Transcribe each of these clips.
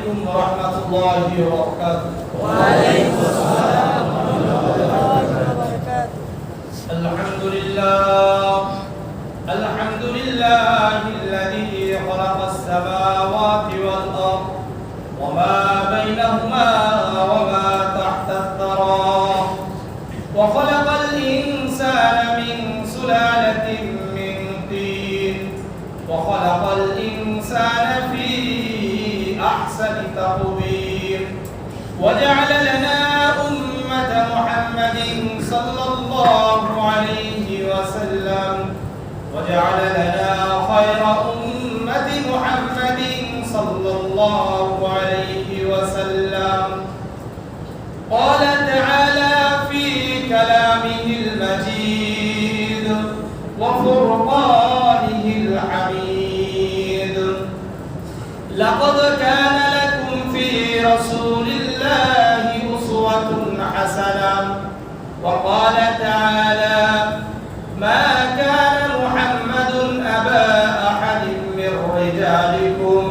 عليكم ورحمة الله وبركاته. وعليكم السلام ورحمة الله وبركاته. الحمد لله الذي خلق السماوات والأرض وما بينهما وما تحت الثرى وخلق الإنسان من سلالة من طين وخلق الإنسان في أحسن تقويم وجعل لنا أمة محمد صلى الله عليه وسلم وجعل لنا خير أمة محمد صلى الله عليه وسلم. قال تعالى في كلامه المجيد وفرقانه الحميد: لقد كان لكم في رسول الله أسوة حسنة. وقال تعالى: ما كان محمد أبا أحد من رجالكم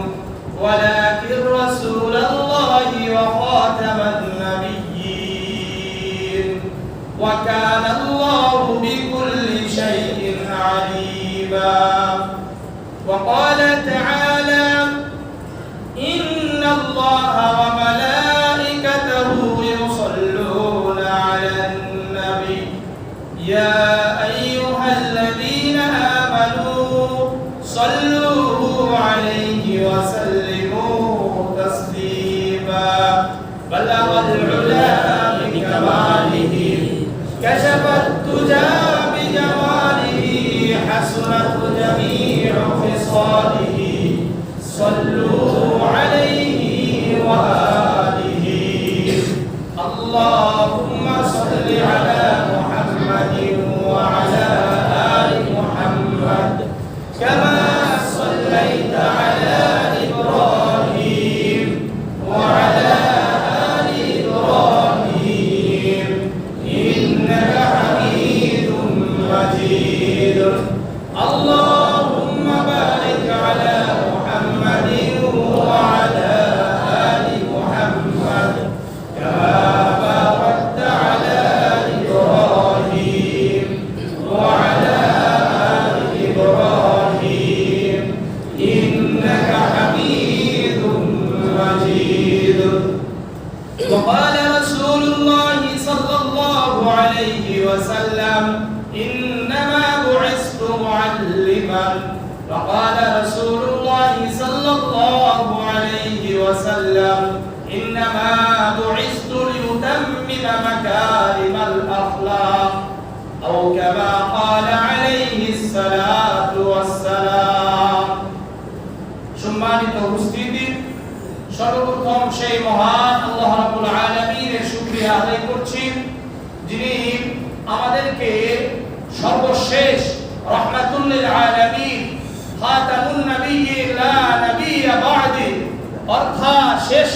ولكن رسول الله وخاتم النبيين وكان الله بكل شيء عليما. وقال تعالى: إن الله وملائكته يصلون على النبي يا أيها الذين آمنوا صلوا عليه وسلموا تسليما. بلغ العلا بكماله كشف الدجى بجماله حسنت جميع خصاله صلوا عليه وآله. اللهم صل على محمد وعلى آل محمد كما صليت على إبراهيم وعلى آل إبراهيم إنك حميد مجيد. اللهم بارك على محمد وعلى آل محمد كما باركت على إبراهيم وعلى آل إبراهيم إنك حميد مجيد. وقال رسول الله صلى الله عليه وسلم: إنما بعثت معلما. وقال رسول الله صلى الله عليه وسلم: إنما بعثت لأتمم مكارم الأخلاق أو كما قال عليه الصلاة والسلام. সম্মানিত উপস্থিতি, সর্বপ্রথম সেই মহান আল্লাহ রাব্বুল আলামিনের শুকরিয়া আদায় করছি, যিনি আমাদেরকে সর্বশেষ রাহমাতুল লিল আলামিন খাতামুন নাবিয়্যিন লা নাবিয়্যা বা'দি অর্থাৎ শেষ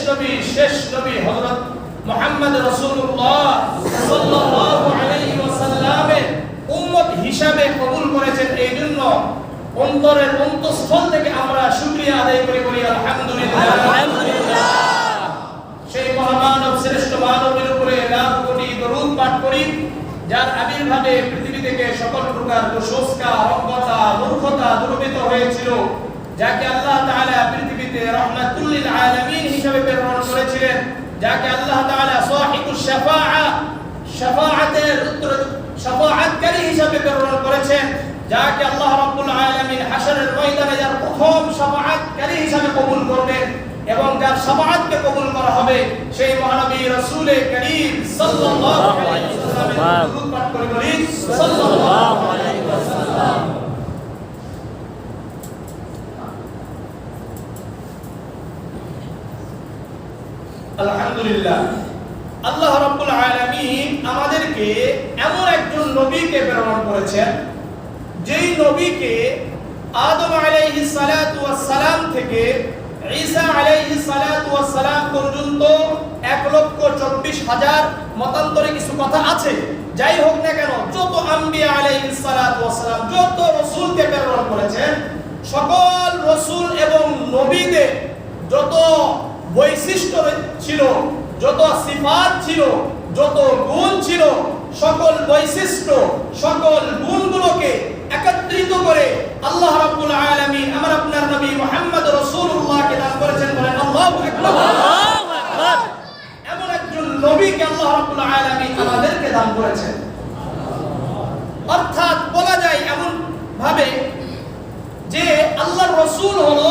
নবী হযরত মুহাম্মদ রাসূলুল্লাহ সাল্লাল্লাহু আলাইহি ওয়াসাল্লামের উম্মত হিসাবে কবুল করেছেন। এই জন্য অন্তরের অন্তঃস্থল থেকে আমরা শুকরিয়া আদায় করি, বলি আলহামদুলিল্লাহ। সেই মহামানব শ্রেষ্ঠ মানবের উপরে লাখ কোটি দরুদ পাঠ করি, যার আবির্ভাবে পৃথিবী থেকে সকল প্রকার কুসংস্কার, অজ্ঞতা, মূর্খতা দূরীভূত হয়েছিল, যাকে আল্লাহ তাআলা পৃথিবীতে রাহমাতুল লিল আলামিন হিসেবে প্রেরণ করেছিলেন, যাকে আল্লাহ তাআলা সাহিবুশ শাফাআ শাফাআতের শাফাআতকারী হিসেবে প্রেরণ করেছেন, যাকে আল্লাহ রাব্বুল আলামিন হাশরের ময়দানে যার প্রথম শাফাআতকারী হিসেবে কবুল করবেন এবং যার শাফাআতকে কবুল করা হবে, সেই মহানবী রাসূল করিম সাল্লাল্লাহু আলাইহি ওয়াসাল্লামের দরুদ পাঠ করে বলি সাল্লাল্লাহু আলাইহি ওয়াসাল্লাম। আলহামদুলিল্লাহ, আল্লাহ রাব্বুল আলামিন আমাদেরকে এমন একজন নবীকে প্রেরণ করেছেন, যেই নবীকে আদম আলাইহিস সালাতু ওয়াস সালাম থেকে ঈসা আলাইহিস সালাতু ওয়াস সালাম পর্যন্ত 1,24,000 মতান্তরে কিছু কথা আছে। যাই হোক না কেন, যত আম্বিয়া আলাইহিস সালাতু ওয়াস সালাম, যত রাসূলকে প্রেরণ করেছেন, সকল রাসূল এবং নবীদের যত বৈশিষ্ট্য ছিল, যত সিফাত ছিল, যত গুণ ছিল, সকল বৈশিষ্ট্য, সকল গুণগুলোকে একত্রিত করে আল্লাহ রাব্বুল আলামিন আমার আপনার নবী মুহাম্মদ রাসূলুল্লাহকে দান করেছেন। বলেন আল্লাহু আকবার। আল্লাহু আকবার। এমন একজন নবীকে আল্লাহ রাব্বুল আলামিন আমাদেরকে দান করেছেন। অর্থাৎ বলা যায় এমন ভাবে যে আল্লাহর রাসূল হলো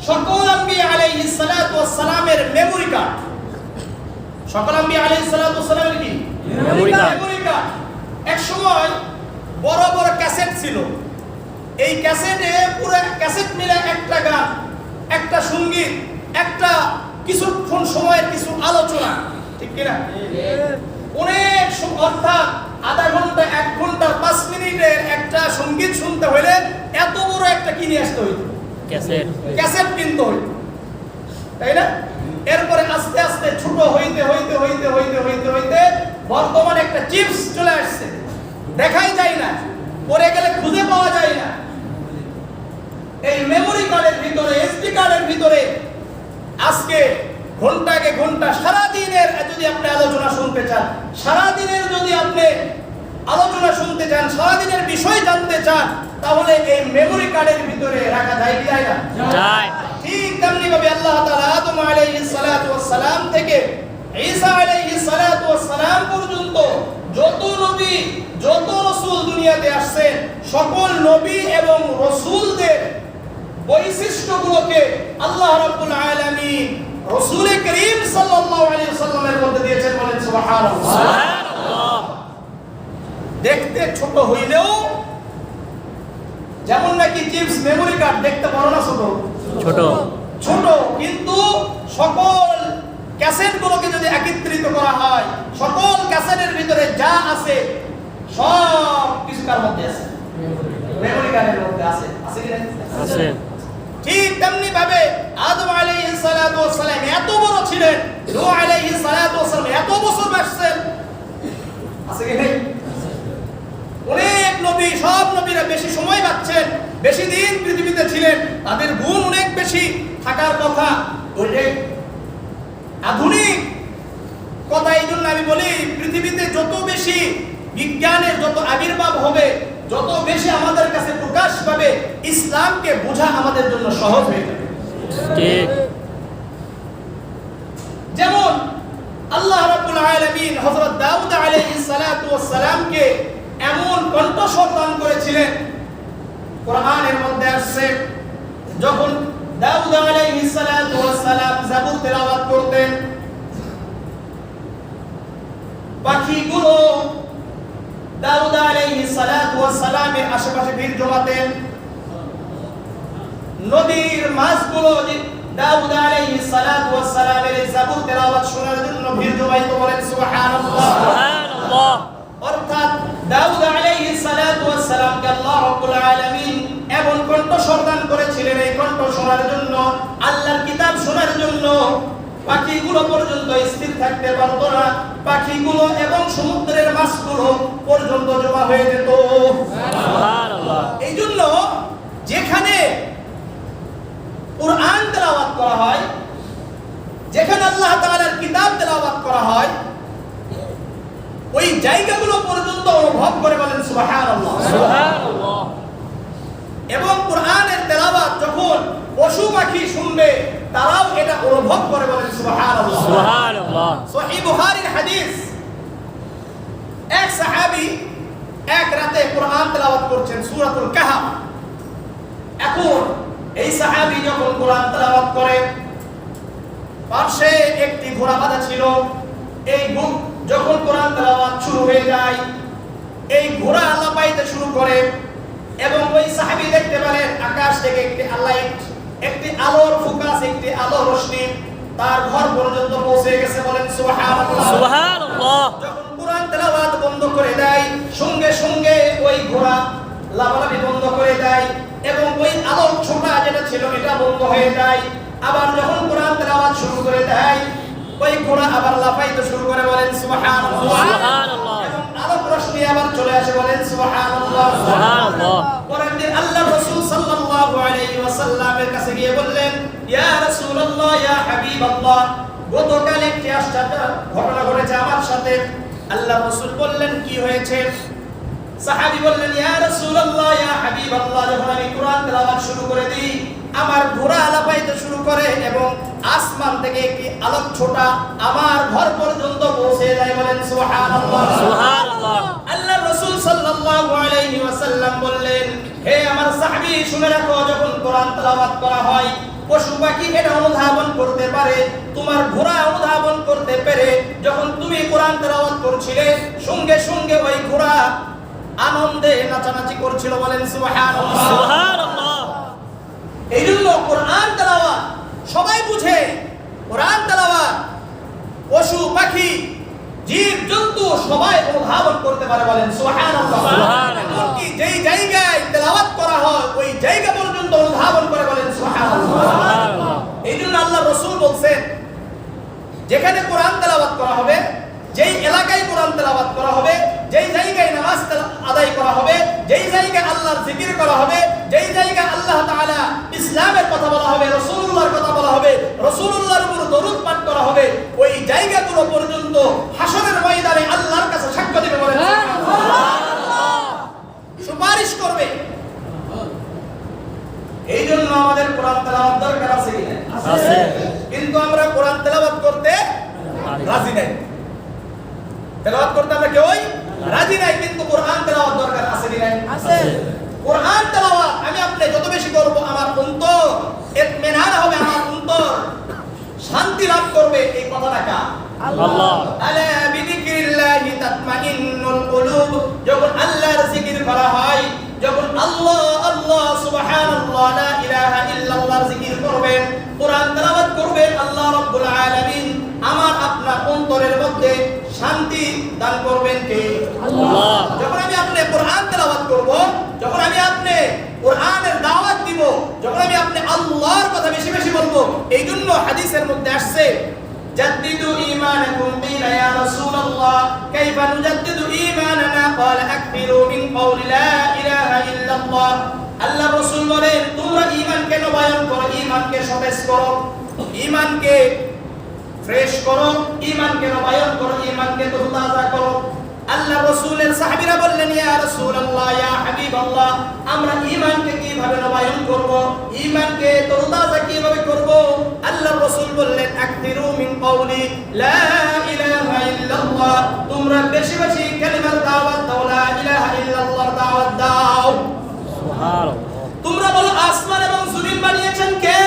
সকল আম্বিয়া আলাইহিস সালাতু ওয়াস সালামের মেমরি কার্ড। সকল আম্বিয়া আলাইহিস সালাতু ওয়াস সালামের কি মেমরি কার্ড। Memory card. এক সময় বড় বড় ক্যাসেট ছিল। এই ক্যাসেটে পুরো ক্যাসেট মিলে একটা গান, একটা সঙ্গীত, একটা কিছুক্ষণ সময়ের কিছু আলোচনা, ঠিক কিনা? অনেক অর্থাৎ আধা ঘন্টা, 1 ঘন্টা, 5 মিনিটের একটা সঙ্গীত শুনতে হলে এত বড় একটা কিনে আসতে হইতো, ক্যাসেট কিনতে হইতো, তাই না? এরপরে আস্তে আস্তে ছোট হইতে হইতে হইতে হইতে হইতে হইতে বর্তমানে একটা চিপস চলে আসছে, দেখাই যায় না, পরে গেলে খুঁজে পাওয়া যায় না। এই মেমরি কার্ডের ভিতরে, এসডি কার্ডের ভিতরে আজকে ঘন্টাকে ঘন্টা, সারা দিনের যদি আপনি আলোচনা শুনতে চান, সারা দিনের যদি আপনি আলোচনা শুনতে চান, সারা দিনের বিষয় জানতে চান, তাহলে এই মেমরি কার্ডের ভিতরে রাখা যায় কি যায় না? যায়। ঠিক তেমনি ভাবে আল্লাহ তাআলা আদম আলাইহিস সালাতু ওয়াস সালাম থেকে ঈসা আলাইহিস সালাতু ওয়াস সালাম পর্যন্ত যত নবী, যত রাসূল দুনিয়াতে আসছেন, সকল নবী এবং রাসূলদের বৈশিষ্ট্যগুলোকে আল্লাহ রাব্বুল আলামিন রাসূল করিম সাল্লাল্লাহু আলাইহি ওয়াসাল্লামের মধ্যে দিয়েছেন। বলেন সুবহানাল্লাহ। সুবহানাল্লাহ। দেখতে ছোট হইলেও, যেমন নাকি চিপস মেমরি কার্ড দেখতে বড় না ছোট? ছোট। ছোট, কিন্তু সকল ক্যাসেটগুলোকে যদি একত্রিত করা হয়, সকল ক্যাসেটের ভিতরে যা আছে সব কিছু কার মধ্যে আছে? মেমরি কার্ডের মধ্যে আছে। আছে কি না? আছে। ঠিক তেমনি ভাবে আদম আলাইহিস সালাতু ওয়াস সালাম এত বড় ছিলেন, নূহ আলাইহিস সালাতু ওয়াস সালাম এত বছর বাঁচছেন। আছে কি না? অনেক নবী, সব নবীরা বেশি সময় বাঁচছেন, বেশি দিন পৃথিবীতে ছিলেন, তাদের গুণ অনেক বেশি থাকার কথা। ওইটাই আধুনিক কথা। এই জন্য আমি বলি, পৃথিবীতে যত বেশি বিজ্ঞানের যত আবির্ভাব হবে, যত বেশি আমাদের কাছে প্রকাশ পাবে, ইসলামকে বোঝা আমাদের জন্য সহজ হয়ে যাবে। ঠিক। যেমন আল্লাহ রাব্বুল আলামিন হযরত দাউদ আলাইহিস সালাতু ওয়াস সালামকে এমন কণ্ঠস্বর দান করেছিলেন, কোরআনের মধ্যে আসছে, যখন দাউদ আলাইহিস সালাতু ওয়াস সালাম যাবুর তেলাওয়াত করতেন, পাখিগুলো দাউদ আলাইহিস সালাতু ওয়াস সালামের আশেপাশে ভিড় জমাতেন। নদীর মাছগুলো দাউদ আলাইহিস সালাতু ওয়াস সালামের যাবুর তেলাওয়াত শোনার জন্য ভিড় জমাইতো। বলেন সুবহানাল্লাহ। সুবহানাল্লাহ। অর্থাৎ দাউদ আলাইহিস সালাতু ওয়াস সালামকে আল্লাহ রাব্বুল আলামিন এমন কণ্ঠস্বর দান করেছিলেন, এই কণ্ঠ শোনার জন্য, আল্লাহর কিতাব শোনার জন্য পাখিগুলো পর্যন্ত স্থির থাকতে পারতো না। পাখিগুলো এবং সমুদ্রের মাছগুলো পর্যন্ত জমা হয়ে যেত। সুবহানাল্লাহ। এই জন্য যেখানে কুরআন তেলাওয়াত করা হয়, যেখানে আল্লাহ তাআলার কিতাব তেলাওয়াত করা হয়, ওই জায়গাগুলো পর্যন্ত অনুভব করে। বলেন সুবহানাল্লাহ। সুবহানাল্লাহ। এবং কুরআনের তেলাওয়াত যখন পশু পাখি শুনবে, তারাও এটা অনুভব করে। বলেন সুবহানাল্লাহ। সুবহানাল্লাহ। সহিহ বুখারীর হাদিস, এক সাহাবী এক রাতে কুরআন তেলাওয়াত করছেন, সূরাতুল কাহফ। এখন এই সাহাবী যখন কুরআন তেলাওয়াত করে, পাশে একটি ঘোড়া বাঁধা ছিল। এই যখন কোরআন তেলাওয়াত শুরু হয়ে যায়, এই ঘোড়া লাফাইতে শুরু করে, এবং ওই সাহাবী দেখতে পেলেন আকাশ থেকে একটি আলোর ফোকাস, একটি আলোর রশ্মি তার ঘর পর্যন্ত পৌঁছে গেছে। বলেন সুবহানাল্লাহ। সুবহানাল্লাহ। যখন কোরআন তেলাওয়াত বন্ধ করে দেয়, সঙ্গে সঙ্গে ওই ঘোড়া লাফালাফি বন্ধ করে দেয়, এবং ওই আলোর ছোটা যেটা ছিল এটা বন্ধ হয়ে যায়। আবার যখন কোরআন তেলাওয়াত শুরু করে দেয়, ওই ঘোড়া আবার লাফাইতে শুরু করে। বলেন সুবহানাল্লাহ। সুবহানাল্লাহ। এবং আলোক রশ্মি আবার চলে আসে। বলেন সুবহানাল্লাহ। সুবহানাল্লাহ। পরের দিন আল্লাহ রাসূল সাল্লাল্লাহু আলাইহি ওয়াসাল্লামের কাছে গিয়ে বললেন, ইয়া রাসূলুল্লাহ ইয়া হাবিবাল্লাহ, গতকাল একটি আশ্চর্য ঘটনা ঘটেছে আমার সাথে। আল্লাহ রাসূল বললেন, কি হয়েছে? সাহাবী বললেন, ইয়া রাসূলুল্লাহ ইয়া হাবিবাল্লাহ, যখন আমি কোরআন তেলাওয়াত শুরু করে দিই, আমার ঘোড়া লাফাইতে শুরু করে এবং আসমান থেকে একটি আলোক ছোটা আমার ঘর পর্যন্ত পৌঁছে যায়। বলেন সুবহানাল্লাহ। সুবহানাল্লাহ। আল্লাহ রাসূল সাল্লাল্লাহু আলাইহি ওয়াসাল্লাম বললেন, হে আমার সাহাবী, শুনে রাখো, যখন কোরআন তেলাওয়াত করা হয়, পশু পাখি এটা অনুধাবন করতে পারে, তোমার ঘোড়া অনুধাবন করতে পারে। যখন তুমি কোরআন তেলাওয়াত করছিলে, সঙ্গে সঙ্গে ওই ঘোড়া আনন্দে নাচানাচি করছিল। বলেন সুবহানাল্লাহ। সুবহানাল্লাহ। এই জন্য কোরআন তেলাওয়াত সবাই বুঝে। কোরআন তেলাওয়াত পশু পাখি জীব জন্তু সবাই অনুধাবন করতে পারে। বলেন সুবহানাল্লাহ। সুবহানাল্লাহ। কি যেই জায়গায় তেলাওয়াত করা হয় ওই জায়গা পর্যন্ত অনুধাবন করে। বলেন সুবহানাল্লাহ। সুবহানাল্লাহ। এই জন্য আল্লাহ রাসূল বলছেন, যেখানে কোরআন তেলাওয়াত করা হবে, যেই এলাকায় কোরআন তেলাওয়াত করা হবে, যেই জায়গায় নামাজ আদায় করা হবে, যেই জায়গায় আল্লাহর জিকির করা হবে, যেই জায়গায় আল্লাহ তাআলা ইসলামের কথা বলা হবে, রাসূলুল্লাহর কথা বলা হবে, রাসূলুল্লাহর উপর দরুদ পাঠ করা হবে, ওই জায়গাগুলো পর্যন্ত হাসরের ময়দানে আল্লাহর কাছে সাক্ষ্য দিবে। বলেন সুবহানাল্লাহ। সুপারিশ করবে। এই জন্য আমাদের কোরআন তেলাওয়াত দরকার আছে কি না? আছে। কিন্তু আমরা কোরআন তেলাওয়াত করতে রাজি নাই। তেলাওয়াত করতে আমরা কেউই রাজি নাই, কিন্তু কোরআন তেলাওয়াত দরকার আছে কি নাই? আছে। কোরআন তেলাওয়াত আমি আপনি যত বেশি করব, আমার অন্তর ইতমিনান হবে, আমার অন্তর শান্তি লাভ করবে। এই কথাটা কার? আল্লাহ। আলা বিযিকরিল্লাহি তাতমাইন্নুল কুলুব। যখন আল্লাহর জিকির করা হয়, যখন আল্লাহ আল্লাহ সুবহানাল্লাহ লা ইলাহা ইল্লাল্লাহর জিকির করবেন, কোরআন তেলাওয়াত করবেন, আল্লাহ রাব্বুল আলামিন আমার আপনার অন্তরের মধ্যে শান্তি দান করবেন কে? আল্লাহ। যখন আমি আপনি কোরআন তেলাওয়াত করব, যখন আমি আপনি কোরআনের দাওয়াত দিব, যখন আমি আপনি আল্লাহর কথা বেশি বেশি বলবো। এই জন্য হাদিসের মধ্যে আসছে, জাদ্দিদু ঈমানাকুম কিলা ইয়া রাসূলুল্লাহ কাইফা নুজাদ্দিদু ঈমানানা ক্বালা আকবিরু মিন কওলি লা ইলাহা ইল্লাল্লাহ। আল্লাহ রাসূল বলেন, তোমরা ঈমানকে নবায়ন করো, ঈমানকে সতেজ করো, ঈমানকে ফ্রেশ করো, ঈমানকে নবায়ন করো, ঈমানকে তরতাজা করো। আল্লাহ রাসূলের সাহাবীরা বললেন, ইয়া রাসূলুল্লাহ ইয়া হাবিবাল্লাহ, আমরা ঈমানকে কিভাবে নবায়ন করব, ঈমানকে তরতাজা কিভাবে করব? আল্লাহ রাসূল বললেন, আকদিরু মিন কওলি লা ইলাহা ইল্লাল্লাহ, তোমরা বেশি বেশি কালিমার দাওয়াত দাও, লা ইলাহা ইল্লাল্লাহর দাওয়াত দাও। সুবহানাল্লাহ। তোমরা বলো, আসমান এবং জমিন বানিয়েছেন কে?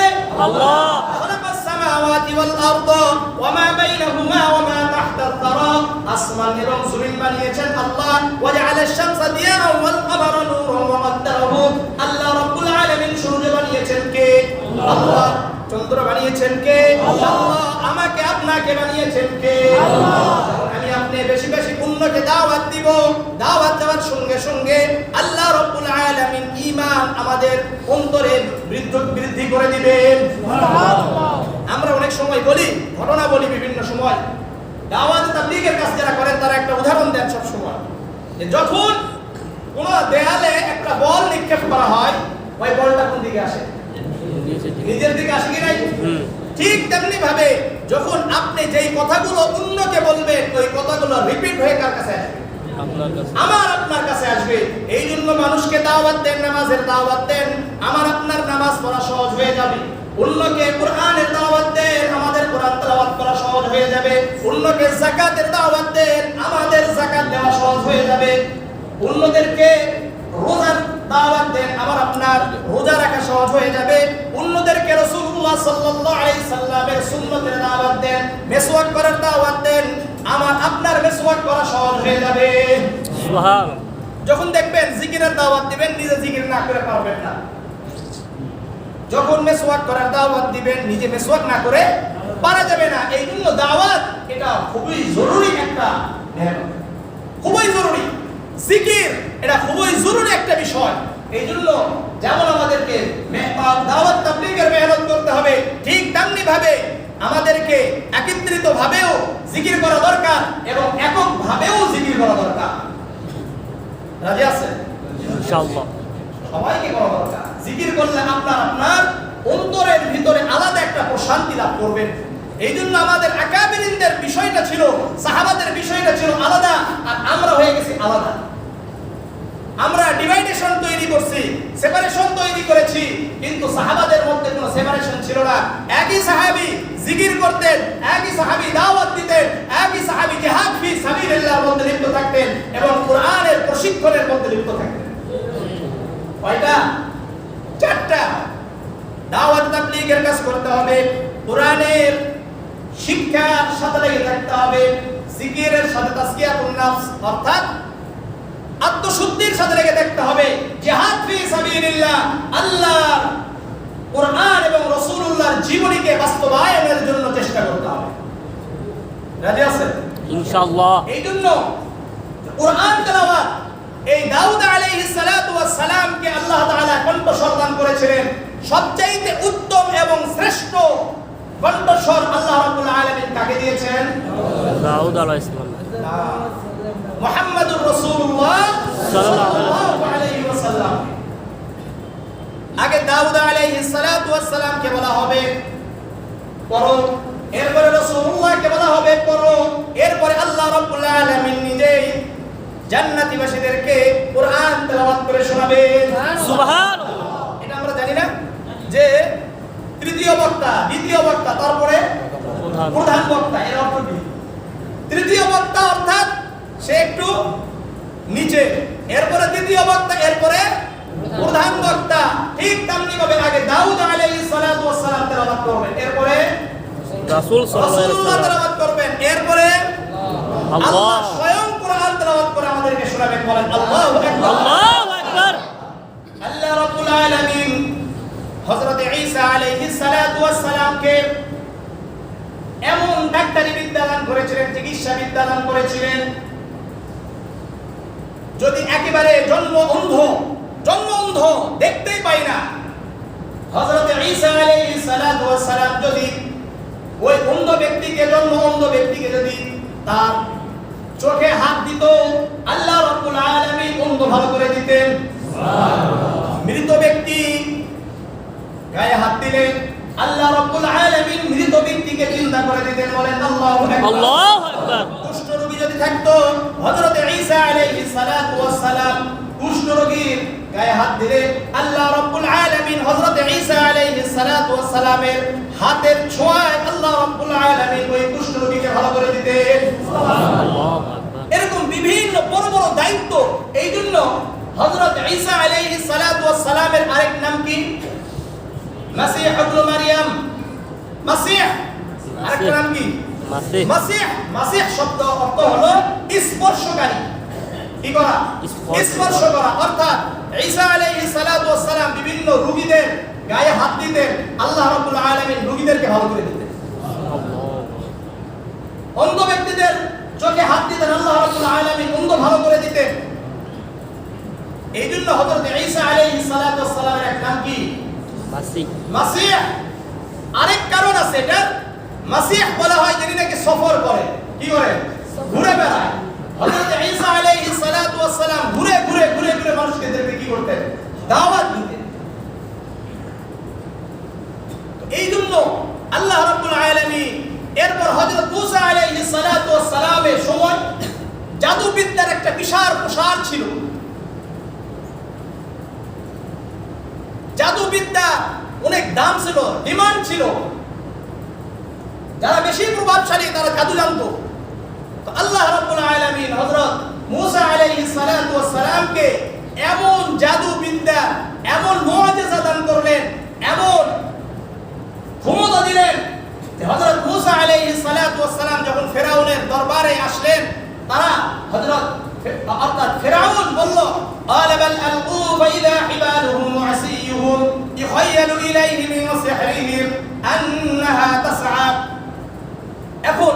আল্লাহ। খালাকাস সামাওয়াতি ওয়াল আরদা ওয়া মা বাইনাহুমা ওয়া মা তাহতাত তারা। আসমান এবং জমিন বানিয়েছেন আল্লাহ। ওয়া জাআলাশ শামসা দিয়াআন ওয়াল কমারা নূরান ওয়া কদ্দারাহু। আল্লাহ রাব্বুল আলামিন সূর্য বানিয়েছেন কে? আল্লাহ। চন্দ্র বানিয়েছেন কে? আল্লাহ। আমাকে আপনাকে বানিয়েছেন কে? আল্লাহ। আমি আপনি বেশি বেশি অন্যকে দাওয়াত দিব, দাওয়াত দেওয়ার সঙ্গে সঙ্গে আল্লাহ রাব্বুল আলামিন ঈমান আমাদের অন্তরে বৃদ্ধি করে দিবেন। সুবহানাল্লাহ। আমরা অনেক সময় বলি, ঘটনা বলি বিভিন্ন সময়, দাওয়াত তাবলীগের কাজ যারা করেন তারা একটা উদাহরণ দেন সব সময়, যে যখন কোন দেয়ালে একটা বল নিক্ষেপ করা হয়, ওই বলটা কোন দিকে আসে? নিজের দিকে আসে কি নাই? ঠিক তেমনি ভাবে যখন আপনি যেই কথাগুলো অন্যকে বলবেন, ওই কথাগুলো রিপিট হয়ে কার কাছে আসবে? আপনার কাছে। আমার আপনার কাছে আসবে। এই জন্য মানুষকে দাওয়াত দেন, নামাজের দাওয়াত দেন, আমার আপনার নামাজ পড়া সহজ হয়ে যাবে। অন্যকে কোরআনের দাওয়াত দেন, আমাদের কোরআন তেলাওয়াত করা সহজ হয়ে যাবে। অন্যকে যাকাতের দাওয়াত দেন, আমাদের যাকাত দেওয়া সহজ হয়ে যাবে। অন্যদেরকে রোজার দাওয়াত দেন, আমার আপনার রোজা রাখা সহজ হয়ে যাবে। অন্যদেরকে রাসূলুল্লাহ সাল্লাল্লাহু আলাইহি সাল্লামের সুন্নতের দাওয়াত দেন, মেসওয়াক করার দাওয়াত দেন, আমার আপনার মেসওয়াক করা সহজ হয়ে যাবে। সুবহানাল্লাহ। যখন দেখবেন জিকিরের দাওয়াত দিবেন, নিজে জিকির না করে পারবেন না। যখন মেসওয়াক করার দাওয়াত দিবেন, নিজে মেসওয়াক না করে পারা যাবে না। এই জন্য দাওয়াত এটা খুবই জরুরি একটা মেহনত, খুবই জরুরি। জিকির এটা খুবই জরুরি একটা বিষয়। এই জন্য যেমন আমাদেরকে দাওয়াত তাবলীগের মেহনত করতে হবে, ঠিক তেমনি ভাবে আমাদেরকে একত্রিত ভাবেও জিকির করা দরকার এবং একক ভাবেও জিকির করা দরকার। রাজি আছেন? ইনশাআল্লাহ। সবাইকে করা দরকার। জিকির করলে আপনার অন্তরের ভিতরে আলাদা একটা প্রশান্তি লাভ করবেন। এই জন্য আমাদের আকাবিরিনদের বিষয়টা ছিল, সাহাবাদের বিষয়টা ছিল আলাদা, আর আমরা হয়ে গেছি আলাদা। আমরা ডিভাইডেশন তৈরি করছি, সেপারেশন তৈরি করেছি, কিন্তু সাহাবাদের মধ্যে কোনো সেপারেশন ছিল না। একই সাহাবী জিকির করতেন, একই সাহাবী দাওয়াত দিতেন, একই সাহাবী জিহাদ ফি সাবিলিল্লাহর মধ্যে লিপ্ত থাকতেন এবং কোরআনের প্রশিক্ষণের মধ্যে লিপ্ত থাকতেন। কয়টা? চারটা। দাওয়াত তাবলীগের কাজ করতে হবে, কোরআনের শিক্ষার সাথে লেগে থাকতে হবে, জিকিরের সাথে তাসকিয়াতুন নাফস অর্থাৎ আত্মশুদ্ধির সাথে লেগে থাকতে হবে, জিহাদ ফি সাবিলিল্লাহ আল্লাহর কোরআন এবং রাসূলুল্লাহর জীবনীকে বাস্তবায়নের জন্য চেষ্টা করতে হবে। রাজি আছেন ইনশাআল্লাহ? এই জন্য কোরআন তেলাওয়াত, এই দাউদ আলাইহিস সালাতু ওয়াস সালামকে আল্লাহ তাআলা কণ্ঠস্বর দান করেছিলেন। সবচাইতে উত্তম এবং শ্রেষ্ঠ কণ্ঠস্বর আল্লাহ রাব্বুল আলামিন কাকে দিয়েছেন? দাউদ আলাইহিস সালাম। মুহাম্মাদুর রাসূলুল্লাহ সাল্লাল্লাহু আলাইহি ওয়াসাল্লাম। আগে দাউদ আলাইহিস সালাতু ওয়াস সালামকে বলা হবে পড়ো, এরপরে রাসূলুল্লাহকে বলা হবে পড়ো, এরপরে আল্লাহ রাব্বুল আলামিন নিজেই জান্নাতীবাসীদেরকে কোরআন তেলাওয়াত করে শোনাবেন। সুবহানাল্লাহ। এটা আমরা জানি না যে তৃতীয় বক্তা, দ্বিতীয় বক্তা, তারপরে প্রধান বক্তা, এর অর্থ কি? তৃতীয় বক্তা অর্থাৎ সে একটু নিচে, এরপরে দ্বিতীয় বক্তা, এরপরে প্রধান বক্তা। ঠিক তেমনি ভাবে আগে দাউদ আলাইহিস সালাতু ওয়াস সালাম তেলাওয়াত করবেন, এরপরে রাসূল সাল্লাল্লাহু আলাইহি রাসূলুল্লাহ তেলাওয়াত করবেন, এরপরে আল্লাহ আল্লাহ স্বয়ং কোরআন তেলাওয়াত করে আমাদেরকে শোনাবেন। বলেন আল্লাহু আকবার। আল্লাহু আকবার। আল্লাহ রাব্বুল আলামিন হযরত ঈসা আলাইহিস সালাতু ওয়াস সালামকে এমন ডাক্তারি বিদ্যা দান করেছিলেন, চিকিৎসা বিদ্যা দান করেছিলেন, যদি একেবারে জন্ম অন্ধ দেখতেই পাই না, হযরত ঈসা আলাইহিস সালাতু ওয়াস সালাম যদি ওই অন্ধ ব্যক্তিকে যদি তার চোখে হাত দিত, আল্লাহ রাব্বুল আলামিন অন্ধ ভালো করে দিতেন। সুবহানাল্লাহ। মৃত ব্যক্তি গায়ে হাত দিলেন, আল্লাহ রাব্বুল আলামিন মৃত ব্যক্তিকে চিন্তা করে দিতেন। বলেন আল্লাহু আকবার। আল্লাহু আকবার। কুষ্ঠ রোগী যদি থাকতো, হযরত ঈসা আলাইহিস সালাতু ওয়াস সালাম কুষ্ঠ রোগীর গায়ে হাত দিলেন, আল্লাহ রাব্বুল আলামিন হযরত ঈসা আলাইহিস সালাতু ওয়াস সালামের হাতের ছোঁয়ায় আল্লাহ রাব্বুল আলামিন ওই কুষ্ঠ রোগীকে ভালো করে দিতেন। সুবহানাল্লাহ। এরকম বিভিন্ন বড় বড় দায়িত্ব। এই জন্য হযরত ঈসা আলাইহিস সালাতু ওয়াস সালামের আরেক নাম কি? মাসীহ ইবনে মারইয়াম। মাসীহ আরেক নাম কি? মাসীহ শব্দ অর্থ হলো স্পর্শকারী। কি করা? স্পর্শ করা। অর্থাৎ ঈসা আলাইহিস সালাতু ওয়াস সালাম বিভিন্ন রোগীদের গায়ে হাত দিতেন, আল্লাহ রাব্বুল আলামিন রোগীদেরকে ভালো করে দিতেন। অন্ধ ব্যক্তিদের চোখে হাত দিতেন, আল্লাহ রাব্বুল আলামিন অন্ধ ভালো করে দিতেন। এই জন্য হযরত ঈসা আলাইহিস সালাতু ওয়াস সালামের এক নাম কি? মাসীহ। আরেক কারণ আছে এটা। মাসীহ বলা হয় যিনি নাকি সফর করে। কি করে? ঘুরে বেড়ায়। হযরত ঈসা আলাইহিস সালাতু ওয়াস সালাম ঘুরে মানুষকে কি করতেন? দাওয়াত দিতেন। এই জন্য আল্লাহ রাব্বুল আলামিন এরপর হযরত মূসা আলাইহিস সালাতু ওয়াস সালামের সময় জাদুবিদ্যার একটা বিশাল প্রসার ছিল। জাদুবিদ্যা অনেক দাম ছিল, ডিমান্ড ছিল। যারা বেশি প্রভাবশালী তারা জাদু জানতো। তো আল্লাহ রাব্বুল আলামিন হযরত মূসা আলাইহিস সালাতু ওয়াস সালামকে এমন জাদুবিদ্যা, এমন মুআজিজা দান করলেন, এমন ক্ষমতা দিলেন যে হযরত মূসা আলাইহিস সালাতু ওয়াস সালাম যখন ফিরআউনের দরবারে আসলেন, তারা অর্থাৎ ফিরআউন বলল, قال بل ألقوا فإذا حبالهم وعصيهم يخيل إليه من سحرهم أنها تسعى। এখন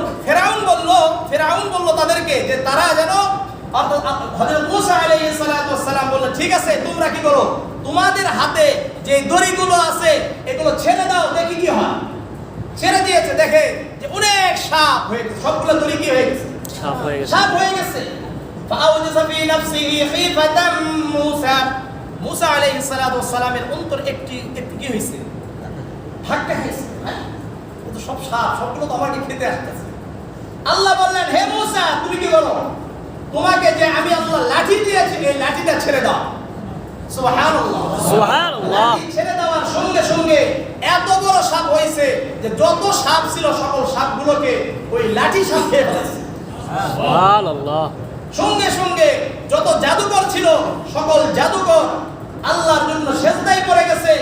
ফিরআউন বলল তাদেরকে যে তারা যেন, অর্থাৎ হযরত মূসা আলাইহিস সালাতু ওয়াস সালাম বলল, ঠিক আছে তোমরা কি করো, তোমাদের হাতে যে দড়িগুলো আছে এগুলো ছেড়ে দাও, দেখি কি হয়। ছেড়ে দিয়েছে, দেখে যে অনেক সাপ হয়ে গেছে, সবগুলো দড়ি কি হয়ে গেছে? সাপ হয়ে গেছে। فأوجس في نفسه خيفة موسى। মুসা আলাইহিস সালাতু ওয়াস সালামের অন্তর একটু কি হইছে? ধাক্কা খাইছে, হ্যাঁ ও তো সব সাপ, সবগুলো তো আমাকে খেতে আসতেছে। আল্লাহ বললেন, হে মূসা তুমি কি করো, তোমাকে যে আমি আল্লাহ লাঠি দিয়েছি এই লাঠিটা ছেড়ে দাও। সুবহানাল্লাহ, সুবহানাল্লাহ। লাঠি ছেড়ে দেওয়ার সঙ্গে সঙ্গে এত বড় সাপ হয়েছে যে যত সাপ ছিল সকল সাপগুলোকে ওই লাঠি সাপ খেয়ে ফেলেছে। সুবহানাল্লাহ। সঙ্গে সঙ্গে যত জাদুকর ছিল সকল জাদুকর আল্লাহর জন্য সেজদায় পড়ে গেছে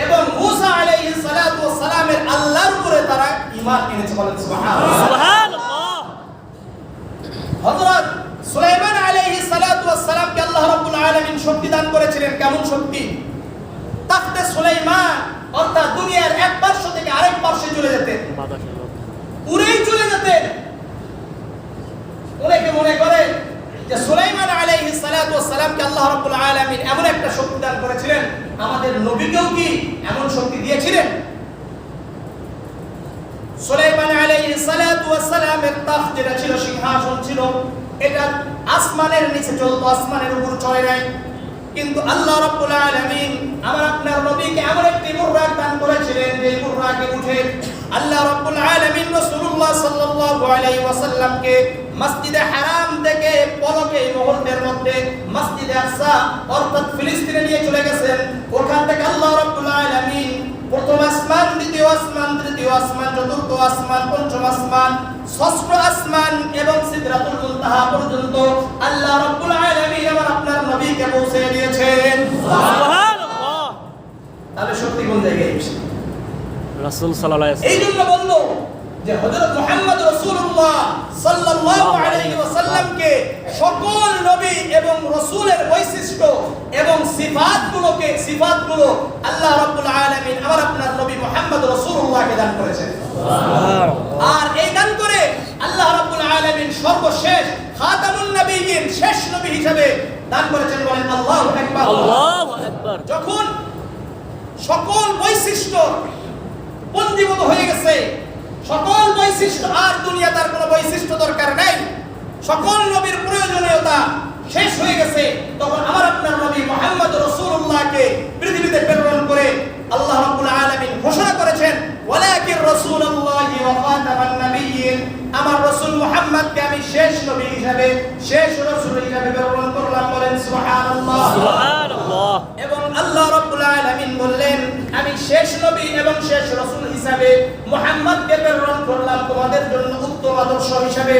এবং মূসা আলাইহিস সালাতু ওয়াস সালামের আল্লাহর উপরে তারা ঈমান এনেছে। বলেন সুবহানাল্লাহ। সুবহানাল্লাহ। হযরত সুলাইমান আলাইহিস সালাতু ওয়াস সালামকে আল্লাহ রাব্বুল আলামিন শক্তি দান করেছিলেন। কেমন শক্তি? তাখতে সুলাইমান অর্থাৎ দুনিয়ার এক পার্শ্ব থেকে আরেক পার্শ্বে চলে যেতেন, উড়েই চলে যেতেন। অনেকে মনে করে যে সুলাইমান আলাইহিস সালাতু ওয়াস সালামকে আল্লাহ রাব্বুল আলামিন এমন একটা শক্তি দান করেছিলেন, আমাদের নবীকেও কি এমন শক্তি দিয়েছিলেন? সুলাইমান আলাইহিস সালাতু ওয়াস সালামের তাখত যেটা ছিল, সিংহাসন ছিল, এটা আসমানের নিচে চলতো, আসমানের উপর চলে নাই। কিন্তু আল্লাহ রাব্বুল আলামিন আমার আপনার নবীকে এমন একটি বুররাক দান করেছিলেন যে বুররাকে উঠে আল্লাহ রাব্বুল আলামিন রাসূলুল্লাহ সাল্লাল্লাহু আলাইহি ওয়াসাল্লামকে মসজিদে হারাম থেকে পলকে মুহূর্তের মধ্যে মসজিদে আকসা অর্থাৎ ফিলিস্তিনে নিয়ে চলে গেছেন। ওখান থেকে আল্লাহ রাব্বুল আলামিন প্রথম আসমান, দ্বিতীয় আসমান, তৃতীয় আসমান, চতুর্থ আসমান, পঞ্চম আসমান, ষষ্ঠ আসমান এবং সিদরাতুল মুনতাহা পর্যন্ত আল্লাহ রাব্বুল আলামিন আমার আপনার নবীকে পৌঁছে দিয়েছেন। সুবহানাল্লাহ। তাহলে শক্তি কোন জায়গায় এসেছে? রাসূল সাল্লাল্লাহু আলাইহি ওয়াসাল্লাম এই জন্য বললো যে হযরত মুহাম্মদ রাসূলুল্লাহ সাল্লাল্লাহু আলাইহি ওয়াসাল্লামকে সকল নবী এবং রাসূলের বৈশিষ্ট্য এবং সিফাতগুলো আল্লাহ রাব্বুল আলামিন আমার আপনার নবী মুহাম্মদ রাসূলুল্লাহকে দান করেছেন। সুবহানাল্লাহ। আর এই দান করে আল্লাহ রাব্বুল আলামিন সর্বশেষ খাতামুন নবিয়্যিন শেষ নবী হিসেবে দান করেছেন। বলেন আল্লাহু আকবার। আল্লাহু আকবার। যখন সকল বৈশিষ্ট্য পঞ্জীভূত হয়ে গেছে, সকল বৈশিষ্ট্য আর দুনিয়া তার কোনো বৈশিষ্ট্য দরকার নেই, সকল নবীর প্রয়োজনীয়তা শেষ হয়ে গেছে, তখন আমার আপনার নবী মুহাম্মদ রাসূলুল্লাহকে পৃথিবীতে প্রেরণ করে আল্লাহ রাব্বুল আলামিন ঘোষণা করেছেন, ওয়ালাকির রাসূলুল্লাহি ওয়া খাতামান নাবিয়্যিন, আমার রাসূল মুহাম্মদকে আমি শেষ নবী হিসাবে, শেষ রাসূল হিসাবে প্রেরণ করলাম। বলেন সুবহানাল্লাহ। সুবহানাল্লাহ। এবং আল্লাহ রাব্বুল আলামিন বললেন, আমি শেষ নবী এবং শেষ রাসূল হিসাবে মুহাম্মদকে প্রেরণ করলাম তোমাদের জন্য উত্তম আদর্শ হিসাবে।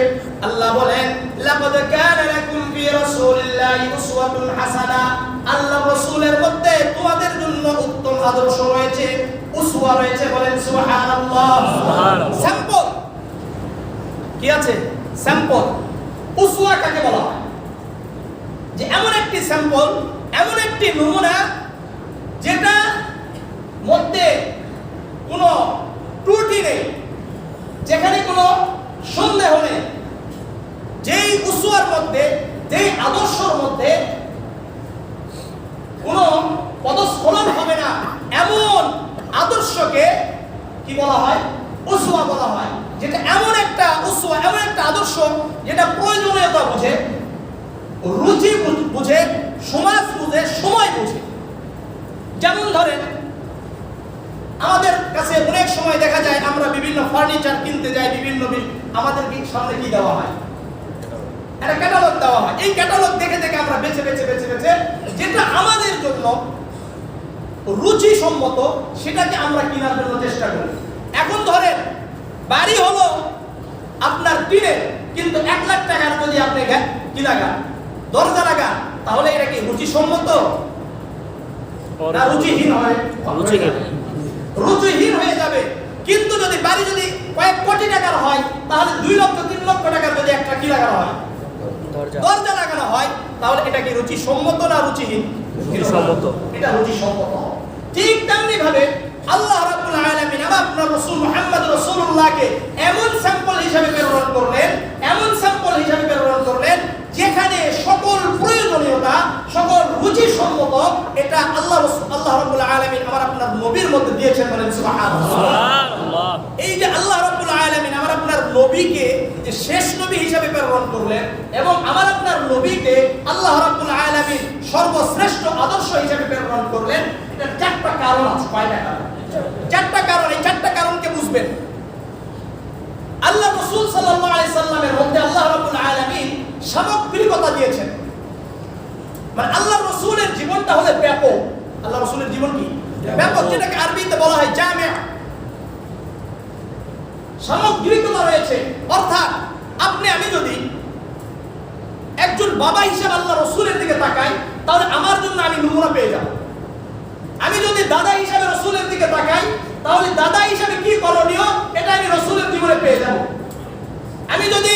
আল্লাহ বলেন, লাকাদ কানা লাকুম ফি রাসূলিল্লাহি উসওয়াতুন হাসানাহ, আল্লাহ রাসূলের মধ্যে তোমাদের জন্য উত্তম আদর্শ রয়েছে, উসওয়া রয়েছে। বলেন সুবহানাল্লাহ। সুবহানাল্লাহ। স্যাম্পল কি আছে? স্যাম্পল। উসওয়া কাকে বলা হয়? যে এমন একটি স্যাম্পল, এমন একটি নমুনা যেটা মধ্যে কোনো ত্রুটি নেই, যেখানে কোনো সন্দেহ নেই, যেই উসওয়ার মধ্যে, যেই আদর্শের মধ্যে কোনো পদস্খলন হবে না, এমন আদর্শকে কি বলা হয়? উসওয়া বলা হয়। যেটা এমন একটা উসওয়া, এমন একটা আদর্শ যেটা প্রয়োজনীয়তা বুঝে, রুচি বুঝে, সমাজ বুঝে, সময় বুঝে। যেমন ধরেন আমাদের কাছে অনেক সময় দেখা যায় আমরা বিভিন্ন ফার্নিচার কিনতে যাই, বিভিন্ন আমাদের সামনে কি দেওয়া হয়? একটা ক্যাটালগ দেওয়া হয়। এই ক্যাটালগ দেখে দেখে আমরা বেছে বেছে বেছে বেছে যেটা আমাদের জন্য রুচি সম্মত সেটাকে আমরা কেনার জন্য চেষ্টা করি। এখন ধরেন বাড়ি হলো আপনার টিনের, কিন্তু 1 লাখ টাকার যদি আপনি কি লাগান, দরজা লাগান, তাহলে এটা কি রুচি সম্মত না রুচিহীন হয়? রুচিহীন হয়ে যাবে। কিন্তু যদি বাড়ি যদি কয়েক কোটি টাকার হয়, তাহলে 2 লক্ষ 3 লক্ষ টাকার যদি একটা কি লাগানো হয়, দরজা লাগানো হয়, তাহলে এটা কি রুচি সম্মত না রুচিহীন? সম্মত। এটা রুচি সম্মত। ঠিক তেমনি ভাবে আল্লাহ রাব্বুল আলামিন আপনার রাসূল মুহাম্মদ রাসূলুল্লাহকে এমন স্যাম্পল হিসেবে প্রেরণ করলেন, এমন স্যাম্পল হিসেবে প্রেরণ করলেন যেখানে সকল প্রয়োজনীয়তা, সকল রুচি সম্মত এটা আল্লাহ রাব্বুল আলামিন আমার আপনার নবীর মধ্যে দিয়েছেন। বলেন সুবহানাল্লাহ। সুবহানাল্লাহ। এই যে আল্লাহ রাব্বুল আলামিন আমার আপনার নবীকে যে শেষ নবী হিসেবে প্রেরণ করলেন এবং আমার আপনার নবীকে আল্লাহ রাব্বুল আলামিন সর্বশ্রেষ্ঠ আদর্শ হিসেবে প্রেরণ করলেন, এটার 4টা কারণ আছে। কয়টা কারণ? চারটা কারণ, এই চারটা কারণকে বুঝবেন। আল্লাহ রাসূল সাল্লাল্লাহু আলাইহি সাল্লামের মধ্যে আল্লাহ রাব্বুল আলামিন সামগ্রিকতা দিয়েছেন। মানে আল্লাহ রাসূলের জীবনটা হলো ব্যাপক। আল্লাহ রাসূলের জীবন কি ব্যাপক, যেটাকে আরবিতে বলা হয় জামিয়া। সামগ্রিকতা রয়েছে, অর্থাৎ আপনি আমি যদি একজন বাবা হিসেবে আল্লাহ রাসূলের দিকে তাকাই, তাহলে আমার জন্য আমি নমুনা পেয়ে যাব। আমি যদি দাদা হিসেবে রাসূলের দিকে তাকাই, তাহলে দাদা হিসেবে কি করণীয় এটা আমি রাসূলের জীবনে পেয়ে যাব। আমি যদি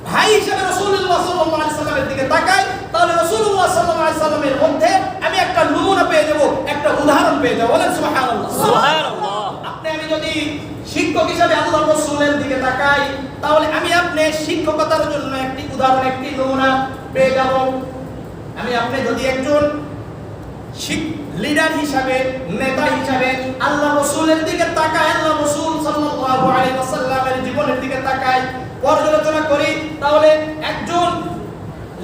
ভাই হিসেবে রাসূলুল্লাহ সাল্লাল্লাহু আলাইহি সাল্লামের দিকে তাকাই, তাহলে রাসূলুল্লাহ সাল্লাল্লাহু আলাইহি সাল্লামের মধ্যে আমি একটা নমুনা পেয়ে যাব, একটা উদাহরণ পেয়ে যাব। বলেন সুবহানাল্লাহ। সুবহানাল্লাহ। আপনি আমি যদি শিক্ষক হিসেবে আল্লাহর রাসূলের দিকে তাকাই, তাহলে আমি আপনি শিক্ষকতার জন্য একটি উদাহরণ, একটি নমুনা পেয়ে যাব। আমি আপনি যদি একজন লিডার হিসাবে, নেতা হিসাবে আল্লাহ রাসূলের দিকে তাকাই, আল্লাহ রাসূল সাল্লাল্লাহু আলাইহি ওয়াসাল্লামের জীবনের দিকে তাকাই, পর্যালোচনা করি, তাহলে একজন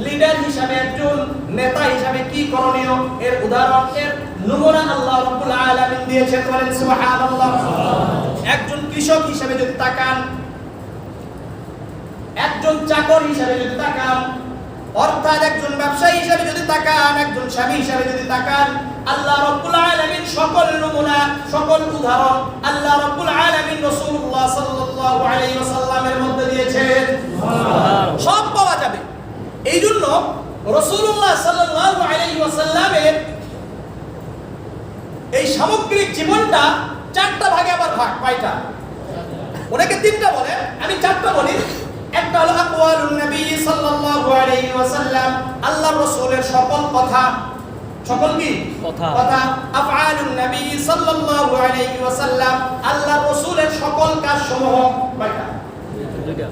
লিডার হিসাবে, একজন নেতা হিসাবে কি করণীয় এর উদাহরণ, এর নমুনা আল্লাহ রাব্বুল আলামিন দিয়েছেন। বলেন সুবহানাল্লাহ। একজন কৃষক হিসাবে যদি তাকান, একজন চাকর হিসাবে যদি তাকান, অর্থাৎ একজন ব্যবসায়ী হিসাবে যদি তাকান, একজন স্বামী হিসাবে যদি তাকান, আল্লাহ রাব্বুল আলামিন সকল নমুনা, সকল উদাহরণ আল্লাহ রাব্বুল আলামিন রাসূলুল্লাহ সাল্লাল্লাহু আলাইহি ওয়াসাল্লামের মধ্যে দিয়েছেন। সব পাওয়া যাবে। এই জন্য রাসূলুল্লাহ সাল্লাল্লাহু আলাইহি ওয়াসাল্লামের এই সামগ্রিক জীবনটা চারটা ভাগে আবার ভাগ। কয়টা? অনেকে তিনটা বলে, আমি চারটা বলি। একটা হলো আকওয়ালুন নবী সাল্লাল্লাহু আলাইহি ওয়াসাল্লাম, আল্লাহর রাসূলের সকল কথা, সকল কি কথা। আফআলুন নবী সাল্লাল্লাহু আলাইহি ওয়াসাল্লাম, আল্লাহর রাসূলের সকল কাজসমূহ। কয়টা?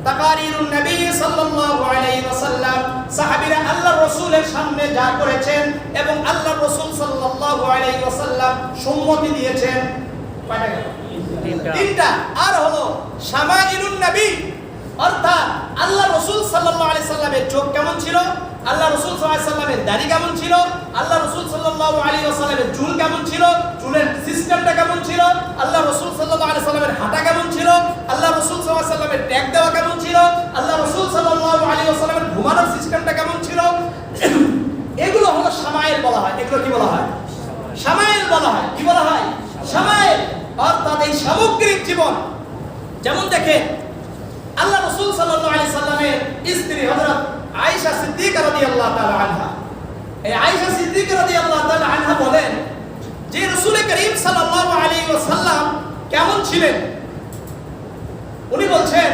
তাকারিরুন নবী সাল্লাল্লাহু আলাইহি ওয়াসাল্লাম, সাহাবীরা আল্লাহর রাসূলের সামনে যা করেছেন এবং আল্লাহর রাসূল সাল্লাল্লাহু আলাইহি ওয়াসাল্লাম সম্মতি দিয়েছেন। কয়টা গেল? তিনটা। আর হলো শামাইলুন নবী, অর্থাৎ আল্লাহ রাসূল সাল্লাল্লাহু আলাইহি সাল্লামের চোখ কেমন ছিল, আল্লাহ রাসূল সাল্লাল্লাহু আলাইহি সাল্লামের দাড়ি কেমন ছিল, আল্লাহ রাসূল সাল্লাল্লাহু আলাইহি ওয়াসাল্লামের চুল কেমন ছিল, চুলের সিস্টেমটা কেমন ছিল, আল্লাহ রাসূল সাল্লাল্লাহু আলাইহি সাল্লামের হাঁটা কেমন ছিল, আল্লাহ রাসূল সাল্লাল্লাহু আলাইহি সাল্লামের ট্যাগ দেওয়া কেমন ছিল, আল্লাহ রাসূল সাল্লাল্লাহু আলাইহি ওয়াসাল্লামের ঘুমানোর সিস্টেমটা কেমন ছিল, এগুলো হলো শামাইল বলা হয়। এগুলো কি বলা হয়? শামাইল বলা হয়। কি বলা হয়? শামাইল। অর্থাৎ এই সামগ্রিক জীবন। যেমন দেখেন আল্লাহ রাসূল সাল্লাল্লাহু আলাইহি সাল্লামের স্ত্রী হযরত আয়েশা সিদ্দিকা রাদিয়াল্লাহু তাআলা আনহা, এই আয়েশা সিদ্দিকা রাদিয়াল্লাহু তাআলা আনহা বলেন যে রাসূল করিম সাল্লাল্লাহু আলাইহি ওয়াসাল্লাম কেমন ছিলেন। উনি বলছেন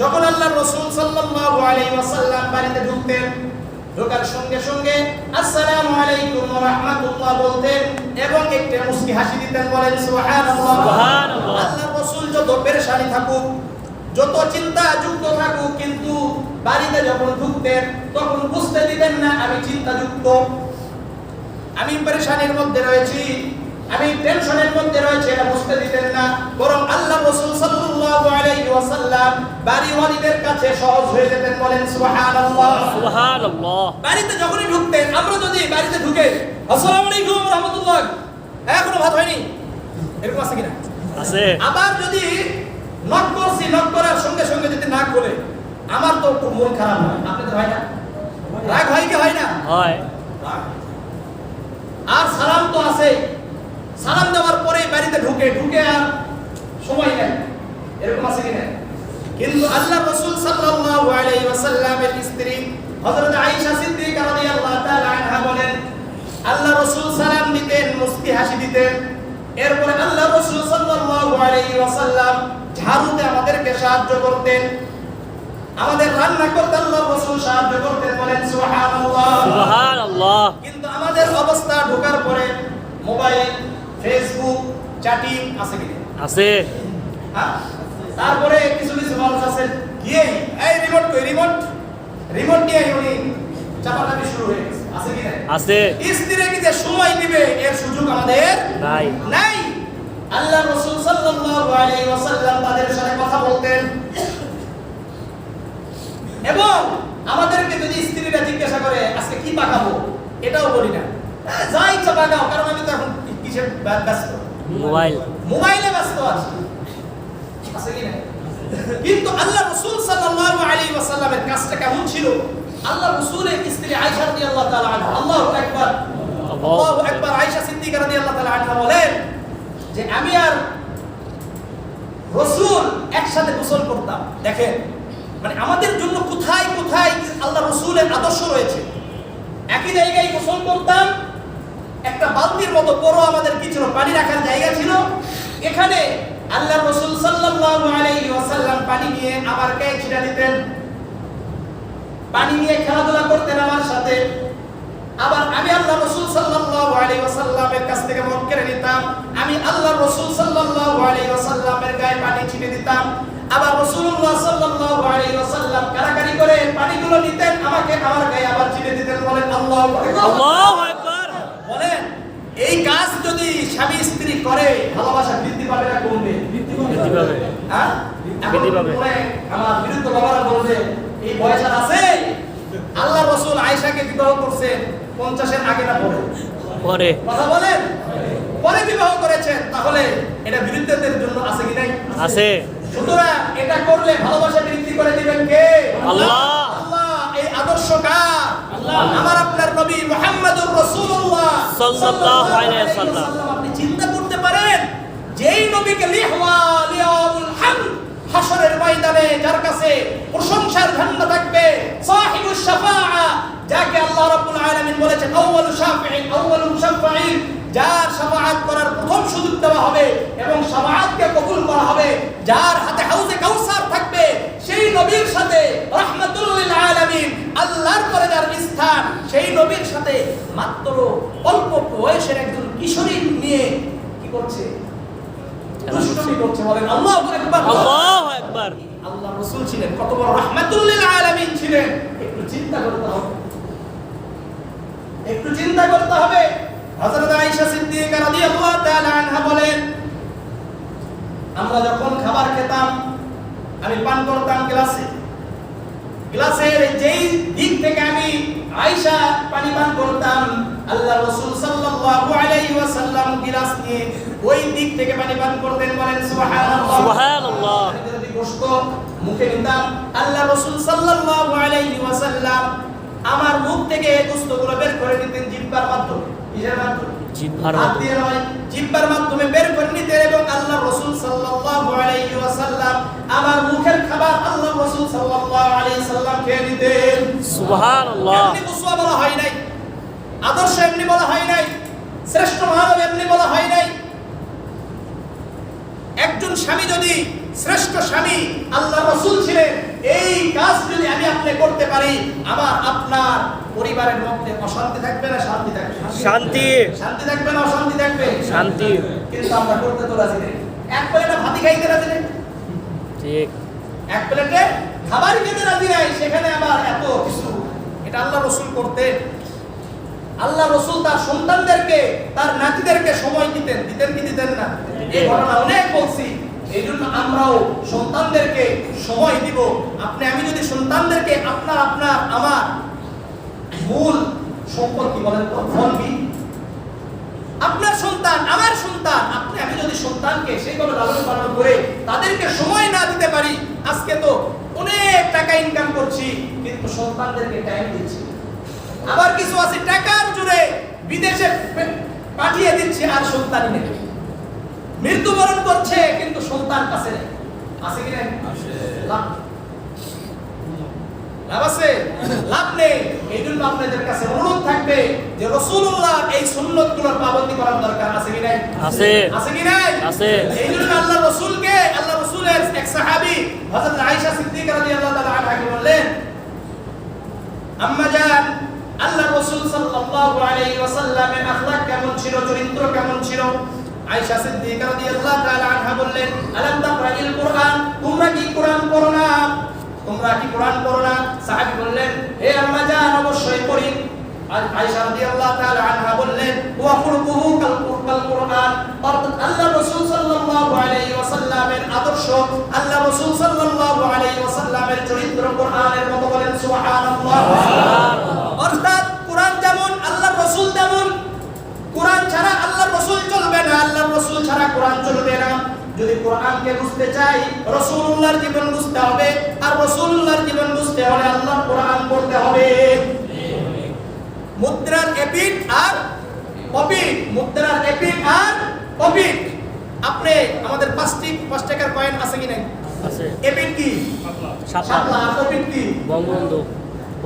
যখন আল্লাহর রাসূল সাল্লাল্লাহু আলাইহি ওয়াসাল্লাম বাড়িতে ঢুকতেন, ঢোকার সঙ্গে সঙ্গে আসসালামু আলাইকুম ওয়া রাহমাতুল্লাহ বলতেন এবং একটা মুস্কি হাসি দিতেন। বলেন সুবহানাল্লাহ। সুবহানাল্লাহ। আল্লাহর রাসূল যত পেরেশানি থাকুক, যত চিন্তা যুক্ত থাকুক, কিন্তু বাড়িতে যখন ঢুকতেন তখন বুঝতে দিতেন না আমি চিন্তাযুক্ত, আমি পেরেশানির মধ্যে রয়েছি, আমি টেনশনের মধ্যে রয়েছে, এটা বুঝতে দিতেন না। বরং আল্লাহ রাসূল সাল্লাল্লাহু আলাইহি ওয়াসাল্লাম বাড়িওয়ালীদের কাছে সহজ হয়ে যেতেন। বলেন সুবহানাল্লাহ। সুবহানাল্লাহ। বাড়িতে যখনই ঢুকতেন, আমরা যদি বাড়িতে ঢুকে আসসালামু আলাইকুম ওয়া রাহমাতুল্লাহ, এখনো ভাত হয়নি, এরকম আছে কিনা? আছে। আবার যদি নক করছি, নক করার সঙ্গে সঙ্গে যদি না করে, আমার তো একটু মন খারাপ হয়। আপনাদের হয় না? রাগ হয় কি হয় না? হয়। আর সালাম তো আছে, সালাম দেওয়ার পরে বাড়িতে ঢুকে আর সময় নেই, এরকম আছে কি না? কিন্তু আল্লাহ রাসূল সাল্লাল্লাহু আলাইহি ওয়াসাল্লামের স্ত্রী হযরত আয়েশা সিদ্দিকা রাদিয়াল্লাহু তাআলা আনহা বলেন আল্লাহ রাসূল সালাম দিতেন, মুস্কি হাসি দিতেন, এরপরে আল্লাহ রাসূল সাল্লাল্লাহু আলাইহি ওয়াসাল্লাম ঝাড়ুতে আমাদেরকে সাহায্য করতেন, আমাদের রান্না করতে আল্লাহ রাসূল সাহায্য করতেন। বলেন সুবহানাল্লাহ। সুবহানাল্লাহ। কিন্তু আমাদের অবস্থা ঢোকার পরে মোবাইল, ফেসবুক, চ্যাটিং আছে কি না? আছে। হ্যাঁ, তারপরে কিছু কিছু মানুষ আছে গিয়ে এই রিমোট কই, রিমোট নিয়ে উনি চাপাচাপি শুরু হয়ে গেছে। আছে কি না? আছে। স্ত্রীকে যে সময় দিবে এর সুযোগ আমাদের নাই। আল্লাহ রাসূল সাল্লাল্লাহু আলাইহি ওয়াসাল্লাম তাদের সাথে কথা বলতেন এবং আমাদেরকে যদি স্ত্রীরা জিজ্ঞাসা করে আজকে কি পাকাবো, এটাও বলি না, যা ইচ্ছা পাকাও, কারণ আমি তো এখন কিসের ব্যস্ত? মোবাইলে ব্যস্ত আছে কি না? কিন্তু আল্লাহ রাসূল সাল্লাল্লাহু আলাইহি ওয়াসাল্লামের কাজটা কেমন ছিল? আল্লাহ রাসূলের স্ত্রী আয়েশা রাদিয়াল্লাহু তাআলা আনহা, আল্লাহু আকবার, আল্লাহু আকবার, আয়েশা সিদ্দিকা রাদিয়াল্লাহু তাআলা আনহা বলেন যে আমি আর রাসূল একসাথে গোসল করতাম। দেখেন মানে আমাদের জন্য কোথায় কোথায় আল্লাহ রাসূলের আদর্শ রয়েছে। একই জায়গায় গোসল করতাম, একটা বালতির মতো বড় আমাদের কি ছিল, পানি রাখার জায়গা ছিল। এখানে আল্লাহ রাসূল সাল্লাল্লাহু আলাইহি ওয়াসাল্লাম পানি নিয়ে আমার গায়ে ছিটা দিতেন, পানি নিয়ে খেলাধুলা করতেন আমার সাথে। আবার আমি আল্লাহ রাসূল সাল্লাল্লাহু আলাইহি ওয়াসাল্লামের কাছ থেকে মন কেড়ে নিতাম, আমি আল্লাহ রাসূল সাল্লাল্লাহু আলাইহি ওয়াসাল্লামের গায়ে পানি ছিটিয়ে দিতাম। আবার রাসূলুল্লাহ সাল্লাল্লাহু আলাইহি ওয়াসাল্লাম কারাকারি করে পানিগুলো নিতেন, আমাকে আমার গায়ে আবার ছিটিয়ে দিতেন। বলেন আল্লাহু আকবার, আল্লাহু আকবার। বলেন এই কাজ যদি স্বামী স্ত্রী করে ভালোবাসা বৃদ্ধি পাবে না কমবে? বৃদ্ধি পাবে। হ্যাঁ বৃদ্ধি পাবে। আমার বিরুদ্ধ বাবারা বলবে এই বয়স আর আছে? আল্লাহ রাসূল আয়েশাকে বিবাহ করছেন 50 এর আগে না পরে? পরে। কথা বলেন, পরে বিবাহ করেছেন। তাহলে এটা বিরুদ্ধদের জন্য আছে কি নাই? আছে। সুতরাং এটা করলে ভালোবাসা বৃদ্ধি করে দিবেন কে? আল্লাহ। আল্লাহ। এই আদর্শ কার? আল্লাহ। আমার আপনার নবী মুহাম্মদুর রাসূলুল্লাহ সাল্লাল্লাহু আলাইহি ওয়াসাল্লাম। আপনি চিন্তা করতে পারেন যেই নবীকে লিওয়াউল হামদ হাসরের ময়দানে যার কাছে প্রশংসার ঝান্ডা থাকবে, সাহিবুশ শাফাআ, যাকে আল্লাহ রাব্বুল আলামিন বলেছেন আউয়ালু শাফিঈন আউয়ালু মুশাফফাঈন, যার শাফাআত করার প্রথম সুযোগ দেওয়া হবে এবং শাফাআতকে কবুল করা হবে, যার হাতে হাউজে কাউসার থাকবে, সেই নবীর সাথে রাহমাতুল লিল আলামিন আল্লাহর পরে যার স্থান, সেই নবীর সাথে মাত্র অল্প বয়সের একজন কিশোরী নিয়ে কি করছে? দুষ্টুমি করছে। বলেন আল্লাহু আকবার, আল্লাহু আকবার। আল্লাহ রাসূল ছিলেন কত বড় রাহমাতুল লিল আলামিন ছিলেন। একটু চিন্তা করতে হবে, একটু চিন্তা করতে হবে। হযরত আয়েশা সিদ্দিকা রাদিয়াল্লাহু তাআলা আনহা বলেন আমরা যখন খাবার খেতাম আমি পান করতাম গ্লাসে, গ্লাসের যেই দিক থেকে আমি আয়েশা পানি পান করতাম, আল্লাহ রাসূল সাল্লাল্লাহু আলাইহি ওয়াসাল্লাম গ্লাস নিয়ে ওই দিক থেকে পানি পান করতেন। বলেন সুবহানাল্লাহ, সুবহানাল্লাহ। যদি গোশত মুখে নিতাম, আল্লাহ রাসূল সাল্লাল্লাহু আলাইহি ওয়াসাল্লাম আমার মুখ থেকে গোশতগুলো বের করে নিতেন জিহ্বার মাধ্যমে। কিসের মাধ্যমে? জিহ্বার মাধ্যমে। জিহ্বার মাধ্যমে বের করে নিতেন এবং আল্লাহ রাসূল সাল্লাল্লাহু আলাইহি ওয়াসাল্লাম আমার মুখের খাবার আল্লাহ রাসূল সাল্লাল্লাহু আলাইহি ওয়াসাল্লাম খেয়ে নিতেন। সুবহানাল্লাহ। এমনি উসওয়া বলা হয় নাই, আদর্শ এমনি বলা হয় নাই, শ্রেষ্ঠ মানব এমনি বলা হয় নাই। একজন স্বামী যদি শ্রেষ্ঠ স্বামী আল্লাহ রাসূল ছিলেন, এই কাজ যদি আমি আপনি করতে পারি, আমার আপনার পরিবারের মধ্যে অশান্তি থাকবে না শান্তি থাকবে? শান্তি। শান্তি থাকবে না অশান্তি থাকবে? শান্তি। কিন্তু আমরা করতে তো রাজি নেই। এক প্লেটে ভাতই খাইতে রাজি নেই। ঠিক। এক প্লেটে খাবারই খেতে রাজি নাই, সেখানে আবার এত কিছু। এটা আল্লাহ রাসূল করতেন। আল্লাহ রাসূল তার সন্তানদেরকে, তার নাতিদেরকে সময় দিতেন। দিতেন কি দিতেন না? এই ঘটনা অনেক বলছি। এই জন্য আমরাও সন্তানদেরকে সময় দিব। আপনি আমি যদি সন্তানদেরকে আপনার আমার মূল সম্পদ কি বলেন তো? ফল কি? আপনার সন্তান আমার সন্তান, আপনি আমি যদি সন্তানকে সেইভাবে লালন পালন করে তাদেরকে সময় না দিতে পারি, আজকে তো অনেক টাকা ইনকাম করছি কিন্তু সন্তানদেরকে টাইম দিচ্ছি। আবার কিছু আছে টাকার জোরে বিদেশে পাঠিয়ে দিচ্ছে আর সন্তানই নেই, মৃত্যুবরণ করছে কিন্তু সন্তান কাছে নেই। আছে কি নাই? লাভ আছে? লাভ নেই। এই জন্য আপনাদের কাছে অনুরোধ থাকবে যে রাসূলুল্লাহ এই সুন্নতগুলোর পাবন্দি করার দরকার আছে কি নাই? আছে। আছে কি নাই? আছে। এই জন্য আল্লাহ রাসূলকে, আল্লাহ রাসূলের এক সাহাবী হযরত আয়েশা সিদ্দিকা রাদিয়াল্লাহু তাআলা আনহা বললেন, আম্মা জান, আল্লাহ রাসূল সাল্লাল্লাহু আলাইহি ওয়াসাল্লামের আখলাক কেমন ছিল, চরিত্র কেমন ছিল? আয়েশা সিদ্দিকা রাদিয়াল্লাহু তাআলা আনহা বললেন, আলাম তাকরাইল কুরআন, তোমরা কি কোরআন পড়ো না? তোমরা কি কোরআন পড়ো না? সাহাবী বললেন, হে আম্মা জান, অবশ্যই পড়ি। আর আয়েশা রাদিয়াল্লাহু তাআলা আনহা বললেন, ওয়া কুরআনুহু কাল কুরআন। অর্থাৎ আল্লাহ রাসূল সাল্লাল্লাহু আলাইহি ওয়াসাল্লামের আদর্শ, আল্লাহ রাসূল সাল্লাল্লাহু আলাইহি ওয়াসাল্লামের চরিত্র কোরআনের মতো। বলেন সুবহানাল্লাহ। অর্থাৎ কোরআন যেমন আল্লাহর রাসূল তেমন, কোরআন ছাড়া আল্লাহর রাসূল চলবে না, রাসূল ছাড়া কোরআন চলবে না। যদি কোরআনকে বুঝতে চাই রাসূলুল্লাহর জীবন বুঝতে হবে, আর রাসূলুল্লাহর জীবন বুঝতে হলে আল্লাহর কোরআন পড়তে হবে। মুদ্রার এপিট আর অপিট, মুদ্রার এপিট আর অপিট। আপনি আমাদের 5 টাকার কয়েন আছে কি নাই? আছে। এপিট কি? শাপলা। আর অপিট কি? বঙ্গবন্ধু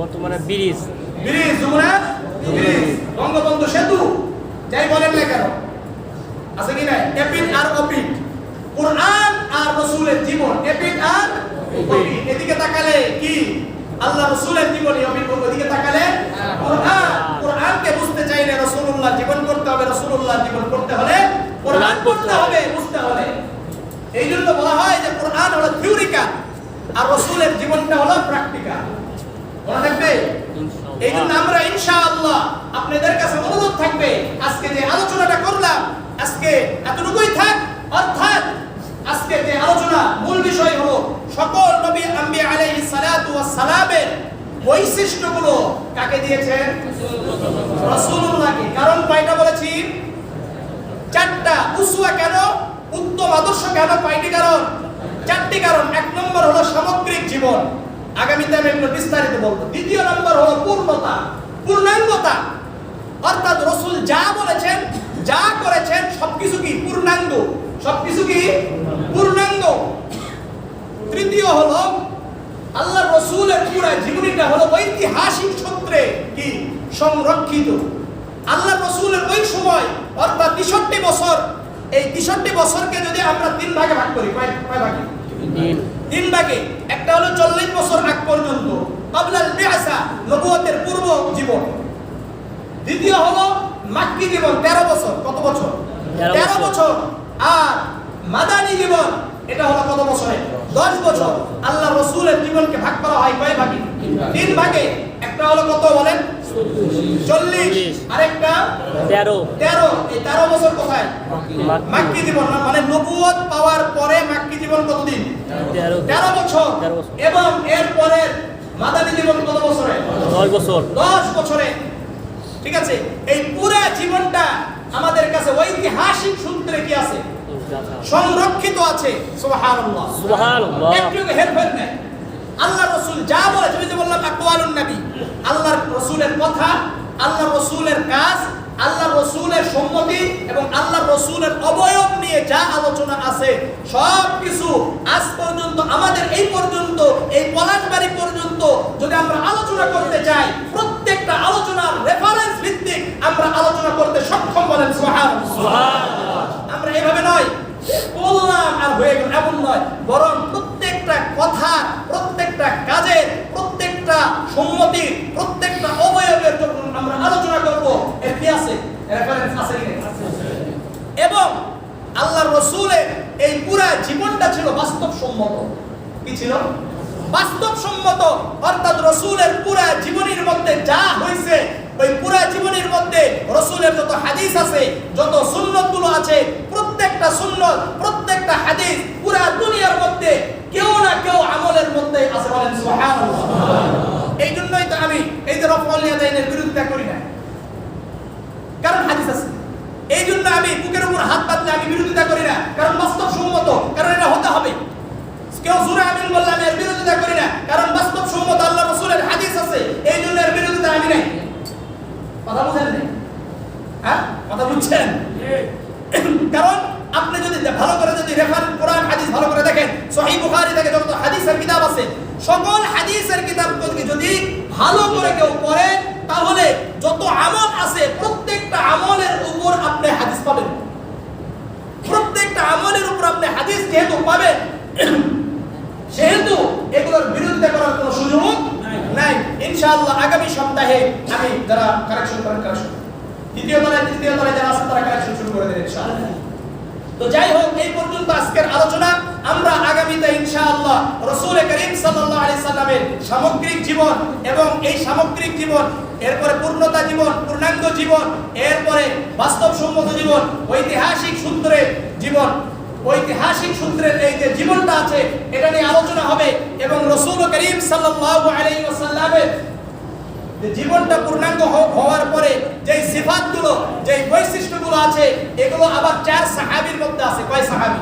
বর্তমানে bridge. Bridge, Jamuna bridge, Bangabandhu সেতু, যাই বলেন না কেন, আছে কি নাই? এপিট আর অপিট, কোরআন আর রাসূলের জীবন, এপিট আর অপিট। এদিকে তাকালে কি আল্লাহ রাসূলের জীবনী, অপিট ওদিকে তাকালে কোরআন। কোরআনকে বুঝতে চাইলে রাসূলুল্লাহর জীবন করতে হবে, রাসূলুল্লাহর জীবন করতে হলে কোরআন পড়তে হবে, বুঝতে হবে। এই জন্য বলা হয় যে কোরআন হলো থিওরিক্যাল আর রাসূলের জীবনটা হলো প্র্যাকটিক্যাল। মনে থাকবে? এই জন্য আমরা ইনশাআল্লাহ আপনাদের কাছে অনুরোধ থাকবে, আজকে যে আলোচনাটা করলাম আজকে এতটুকুই থাক। অর্থাৎ আজকে যে আলোচনা মূল বিষয় হলো সকল নবী আম্বিয়া আলাইহিস সালাতু ওয়াস সালামের বৈশিষ্ট্যগুলো কাকে দিয়েছেন? রাসূলুল্লাহকে। কারণ কয়টা বলেছি? 4টা। উসওয়া কেন? উত্তম আদর্শ কেন? কয়টি কারণ? 4টি কারণ। 1 নম্বর হলো সামগ্রিক জীবন, আগামীতে আমি একটু বিস্তারিত বলবো। দ্বিতীয় নম্বর হলো পূর্ণতা, পূর্ণাঙ্গতা। অর্থাৎ রাসূল যা বলেছেন, যা করেছেন সবকিছু কি পূর্ণাঙ্গ, সবকিছু কি পূর্ণাঙ্গ। তৃতীয় হলো আল্লাহর রাসূলের পুরো জীবনীটা হলো ঐতিহাসিক সূত্রে কি সংরক্ষিত। আল্লাহর রাসূলের ওই সময় অর্থাৎ 63 বছর, এই 63 বছরকে যদি আমরা 3 ভাগে ভাগ করি, কয় ভাগে? 3 ভাগে। একটা হলো 40 বছর আগ পর্যন্ত, ক্বাবলাল বিআসা, নবুয়তের পূর্ব জীবন। দ্বিতীয় হলো মাক্কি জীবন, 13 বছর। কত বছর? 13 বছর। আর মাদানী জীবন, এটা হলো কত বছরে? 10 বছর। আল্লাহ রাসূলের জীবনকে ভাগ করা হয় কয় ভাগে? 3 ভাগে। একটা হলো কত বলেন? 40। আরেকটা 13। এই 13 বছর কোথায়? মাক্কি জীবন। মানে নবুয়ত পাওয়ার পরে মাক্কি জীবন কতদিন? 13 বছর। এবং এর পরে মাদানী জীবন কত বছরে? 10 বছর। 10 বছরে। ঠিক আছে? এই পুরো জীবনটা আমাদের কাছে ঐতিহাসিক সূত্রে কি আছে? সংরক্ষিত আছে। সুবহানাল্লাহ, সুবহানাল্লাহ। একটু হেরফের নেই। আল্লাহ রাসূল যা বলেছেন, আমি যে বললাম আকওয়ালুন নবী, আল্লাহর রাসূলের কথা, আল্লাহর রাসূলের কাজ, আল্লাহর রাসূলের সম্মতি এবং আল্লাহর রাসূলের অবয়ব নিয়ে যা আলোচনা আছে সব কিছু আজ পর্যন্ত আমাদের এই পর্যন্ত, এই পলাশবাড়ি পর্যন্ত যদি আমরা আলোচনা করতে চাই, প্রত্যেকটা আলোচনার রেফারেন্স ভিত্তিক আমরা আলোচনা করতে সক্ষম। বলেন সুবহানাল্লাহ, সুবহানাল্লাহ। আমরা এভাবে নয় বললাম আর হয়ে গেল, এমন নয়, বরং প্রত্যেকটা কথা, প্রত্যেকটা কাজের, প্রত্যেকটা সম্মতি, প্রত্যেকটা অবয়বের যখন আমরা আলোচনা করব, এর কি আছে? রেফারেন্স আছে কি না? এবং আল্লাহর রাসূলের এই পুরো জীবনটা ছিল বাস্তবসম্মত। কি ছিল? বাস্তবসম্মত। অর্থাৎ রাসূলের পুরো জীবনীর মধ্যে যা হয়েছে, ওই পুরো জীবনীর মধ্যে রাসূলের যত হাদিস আছে, যত সুন্নতগুলো আছে, প্রত্যেকটা সুন্নত, প্রত্যেকটা হাদিস পুরো দুনিয়ার মধ্যে কেউ না কেউ আমলের মধ্যে আছে। বলেন সুবহানাল্লাহ। এই জন্যই তো আমি এই যে রফউল ইয়াদাইনের বিরোধিতা করি না, কারণ হাদিস আছে। এই জন্য আমি বুকের উপর হাত বাঁধলে আমি বিরোধিতা করি না, কারণ বাস্তবসম্মত, কারণ এটা হতে হবে। কেউ জোরে আমিন বললে আমি এর বিরোধিতা করি না, কারণ বাস্তবসম্মত আল্লাহর রাসূলের হাদিস আছে। এই জন্য এর বিরোধিতা আমি নাই। কথা বুঝেন না? হ্যাঁ, কথা বুঝছেন? কারণ আপনি যদি ভালো করে যদি রেফারেন্স কোরআন হাদিস ভালো করে দেখেন, সহিহ বুখারী থেকে যত হাদিসের কিতাব আছে, সকল হাদিসের কিতাবগুলোকে যদি ভালো করে কেউ পড়ে, তাহলে যত আমল আছে প্রত্যেকটা আমলের উপর আপনি হাদিস পাবেন। প্রত্যেকটা আমলের উপর আপনি হাদিস যেহেতু পাবেন, সেহেতু এগুলোর বিরোধিতা করার কোনো সুযোগ নাই। ইনশাআল্লাহ আগামী সপ্তাহে আমি যারা কারেকশন করেন, কারেকশন দ্বিতীয় তলায়, তৃতীয় তলায় যারা আছেন তারা কারেকশন শুরু করে দেন ইনশাআল্লাহ। তো যাই হোক, এই পর্যন্ত আজকের আলোচনা। আমরা আগামীতে ইনশাআল্লাহ রাসূল করিম সাল্লাল্লাহু আলাইহি সাল্লামের সামগ্রিক জীবন এবং এই সামগ্রিক জীবন, এরপরে পূর্ণতা জীবন, পূর্ণাঙ্গ জীবন, এরপরে বাস্তবসম্মত জীবন, ঐতিহাসিক সূত্রে জীবন, ঐতিহাসিক সূত্রের এই যে জীবনটা আছে এটা নিয়ে আলোচনা হবে এবং রাসূল করিম সাল্লাল্লাহু আলাইহি ওয়াসাল্লামের যে জীবনটা পূর্ণাঙ্গ হওয়ার পরে যে সিফাতগুলো যে বৈশিষ্ট্যগুলো আছে এগুলো আবার 4 সাহাবীর মধ্যে আছে। কয় সাহাবী?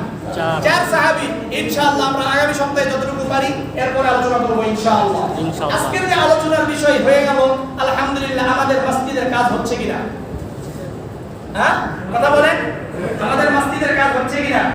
4 সাহাবী। ইনশাআল্লাহ আমরা আগামী সপ্তাহে যতটুকু পারি এরপরে আলোচনা করব ইনশাআল্লাহ। আজকের যে আলোচনার বিষয় হয়ে গেল আলহামদুলিল্লাহ আমাদের মসজিদের কাজ হচ্ছে কিনা? হ্যাঁ কথা বলেন, আমাদের মসজিদের কাজ হচ্ছে কিনা?